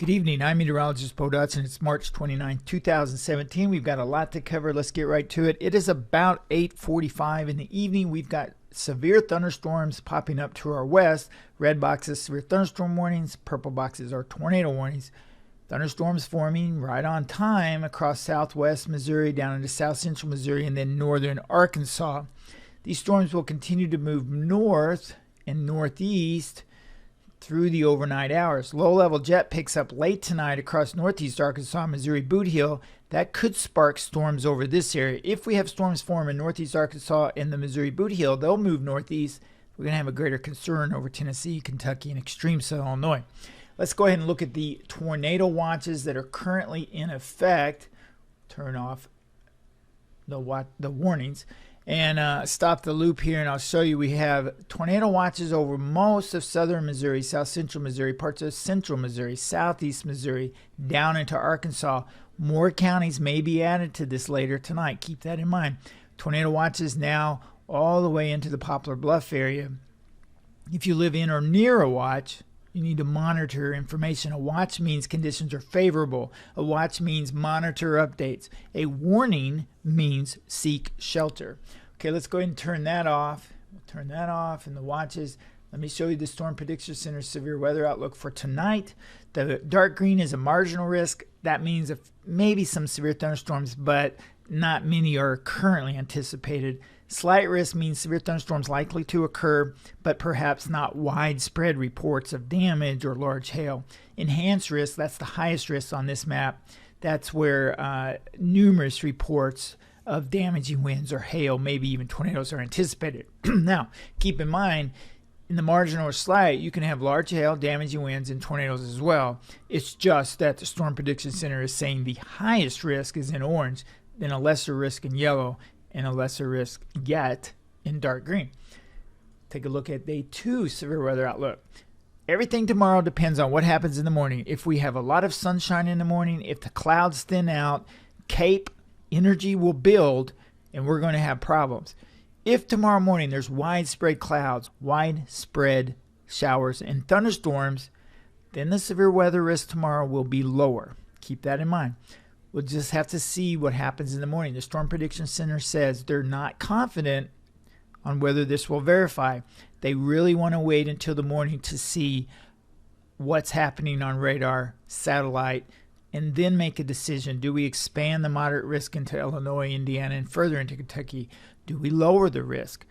Good evening. I'm meteorologist Bo Dotson. It's March 29, 2017. We've got a lot to cover. Let's get right to it. It is about 8:45 in the evening. We've got severe thunderstorms popping up to our west. Red boxes, severe thunderstorm warnings. Purple boxes are tornado warnings. Thunderstorms forming right on time across southwest Missouri, down into south central Missouri, and then northern Arkansas. These storms will continue to move north and northeast through the overnight hours. Low-level jet picks up late tonight across northeast Arkansas, Missouri Boot Hill. That could spark storms over this area. If we have storms form in northeast Arkansas and the Missouri Boot Hill, they'll move northeast. We're going to have a greater concern over Tennessee, Kentucky, and extreme southern Illinois. Let's go ahead and look at the tornado watches that are currently in effect. Turn off the warnings. And stop the loop here, and I'll show you we have tornado watches over most of southern Missouri, south central Missouri, parts of central Missouri, southeast Missouri, down into Arkansas. More counties may be added to this later tonight. Keep that in mind. Tornado watches now all the way into the Poplar Bluff area. If you live in or near a watch, you need to monitor information. A watch means conditions are favorable. A watch means monitor updates. A warning means seek shelter. Okay, let's go ahead and turn that off. We'll turn that off in the watches. Let me show you the Storm Prediction Center severe weather outlook for tonight. The dark green is a marginal risk. That means maybe some severe thunderstorms, but not many are currently anticipated. Slight risk means severe thunderstorms likely to occur, but perhaps not widespread reports of damage or large hail. Enhanced risk, that's the highest risk on this map. That's where numerous reports of damaging winds or hail, maybe even tornadoes, are anticipated. Now, keep in mind, in the marginal or slight, you can have large hail, damaging winds, and tornadoes as well. It's just that the Storm Prediction Center is saying the highest risk is in orange, then a lesser risk in yellow, and a lesser risk yet in dark green. Take a look at day 2 severe weather outlook. Everything tomorrow depends on what happens in the morning. If we have a lot of sunshine in the morning, if the clouds thin out, Cape energy will build, and we're going to have problems. If tomorrow morning there's widespread clouds, widespread showers, and thunderstorms, then the severe weather risk tomorrow will be lower. Keep that in mind. We'll just have to see what happens in the morning. The Storm Prediction Center says they're not confident on whether this will verify. They really want to wait until the morning to see what's happening on radar, satellite, and then make a decision. Do we expand the moderate risk into Illinois, Indiana, and further into Kentucky? Do we lower the risk?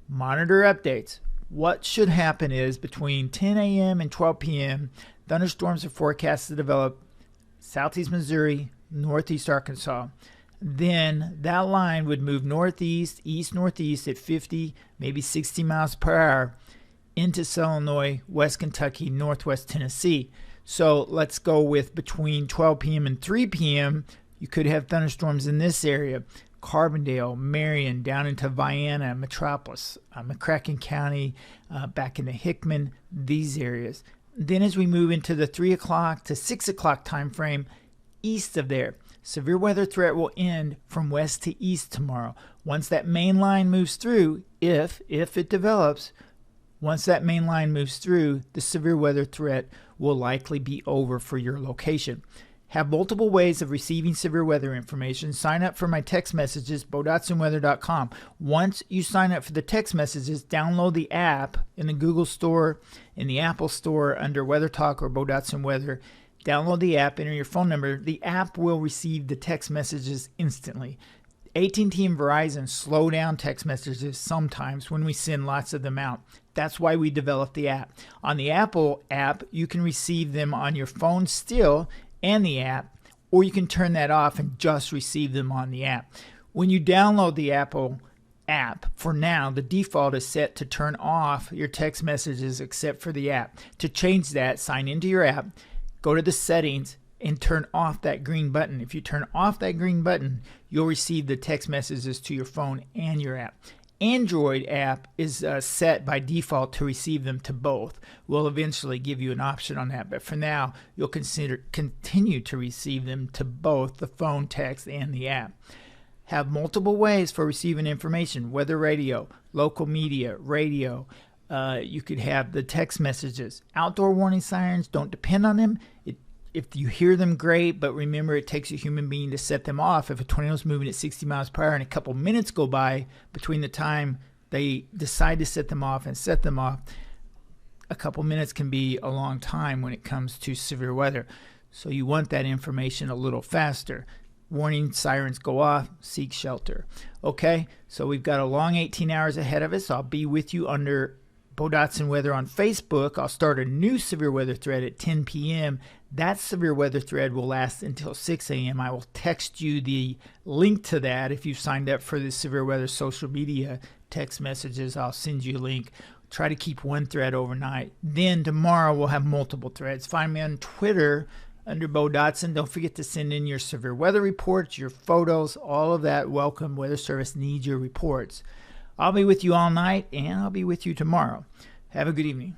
Monitor updates. What should happen is between 10 a.m. and 12 p.m., thunderstorms are forecast to develop southeast Missouri, northeast Arkansas. Then that line would move northeast, east-northeast at 50, maybe 60 miles per hour into Southern Illinois, West Kentucky, northwest Tennessee. So let's go with between 12 p.m. and 3 p.m. You could have thunderstorms in this area. Carbondale, Marion, down into Vienna, Metropolis, McCracken County, back into Hickman, these areas. Then as we move into the 3 o'clock to 6 o'clock time frame, east of there, severe weather threat will end from west to east tomorrow. Once that main line moves through, if it develops, once that main line moves through, the severe weather threat will likely be over for your location. Have multiple ways of receiving severe weather information. Sign up for my text messages, BoDotsonWeather.com. Once you sign up for the text messages, download the app in the Google Store, in the Apple Store under Weather Talk or Bo Dotson Weather. Download the app, enter your phone number. The app will receive the text messages instantly. AT&T and Verizon slow down text messages sometimes when we send lots of them out. That's why we developed the app. On the Apple app, you can receive them on your phone still and the app, or you can turn that off and just receive them on the app. When you download the Apple app, for now, the default is set to turn off your text messages except for the app. To change that, sign into your app, go to the settings, and turn off that green button. If you turn off that green button, you'll receive the text messages to your phone and your app. Android app is set by default to receive them to both. We'll eventually give you an option on that, but for now, you'll continue to receive them to both the phone, text, and the app. Have multiple ways for receiving information: weather radio, local media, radio. You could have the text messages. Outdoor warning sirens, don't depend on them. if you hear them, great, but remember it takes a human being to set them off. If a tornado is moving at 60 miles per hour and a couple minutes go by between the time they decide to set them off and set them off, a couple minutes can be a long time when it comes to severe weather. So you want that information a little faster. Warning sirens go off, seek shelter. Okay, so we've got a long 18 hours ahead of us. I'll be with you under Bo Dotson Weather on Facebook. I'll start a new severe weather thread at 10 p.m. That severe weather thread will last until 6 a.m. I will text you the link to that. If you've signed up for the severe weather social media text messages, I'll send you a link. Try to keep one thread overnight. Then tomorrow we'll have multiple threads. Find me on Twitter under Bo Dotson. Don't forget to send in your severe weather reports, your photos, all of that. Welcome. Weather Service needs your reports. I'll be with you all night, and I'll be with you tomorrow. Have a good evening.